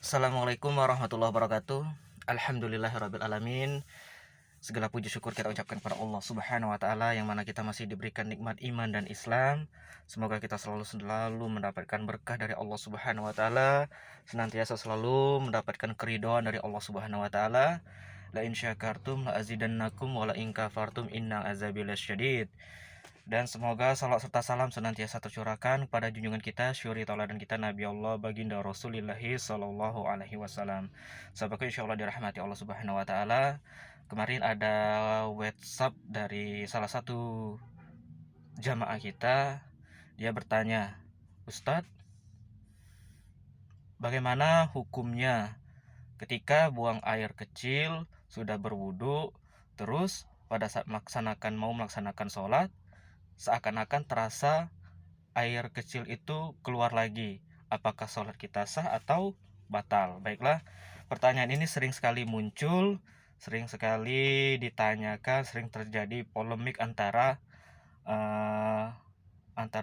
Assalamualaikum warahmatullahi wabarakatuh. Alhamdulillahirrabbilalamin. Segala puji syukur kita ucapkan kepada Allah Subhanahu wa taala yang mana kita masih diberikan nikmat iman dan Islam. Semoga kita selalu mendapatkan berkah dari Allah Subhanahu wa taala, senantiasa selalu mendapatkan keridhaan dari Allah Subhanahu wa taala. La in syakartum la azidannakum wa la in kafartum inna azabi lasyadid. Dan semoga salawat serta salam senantiasa tercurahkan pada junjungan kita, syuri tauladan kita, Nabi Allah baginda Rasulillahi Sallallahu Alaihi Wasallam. Sahabatku, insya Allah dirahmati Allah Subhanahu Wa Taala. Kemarin ada WhatsApp dari salah satu jamaah kita. Dia bertanya, Ustadz, bagaimana hukumnya ketika buang air kecil sudah berwudu, terus pada saat mau melaksanakan sholat, seakan-akan terasa air kecil itu keluar lagi. Apakah sholat kita sah atau batal? Baiklah, pertanyaan ini sering sekali muncul, sering sekali ditanyakan, sering terjadi polemik antara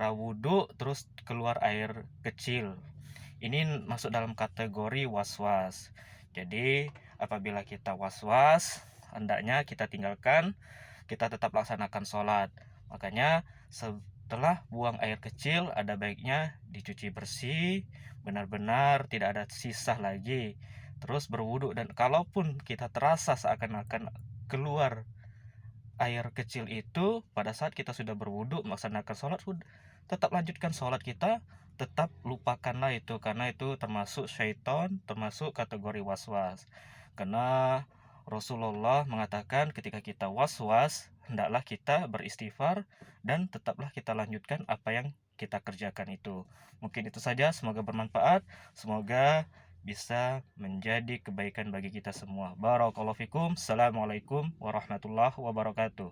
wudhu terus keluar air kecil. Ini masuk dalam kategori was-was. Jadi apabila kita was-was, hendaknya kita tinggalkan, kita tetap laksanakan sholat. Makanya setelah buang air kecil, ada baiknya dicuci bersih, benar-benar tidak ada sisa lagi. Terus berwudu, dan kalaupun kita terasa seakan-akan keluar air kecil itu pada saat kita sudah berwudu melaksanakan sholat, tetap lanjutkan sholat kita, tetap lupakanlah itu, karena itu termasuk syaitan, termasuk kategori was-was. Karena Rasulullah mengatakan ketika kita was-was, hendaklah kita beristighfar dan tetaplah kita lanjutkan apa yang kita kerjakan itu. Mungkin itu saja, semoga bermanfaat, semoga bisa menjadi kebaikan bagi kita semua. Barakallahu fikum. Assalamualaikum warahmatullahi wabarakatuh.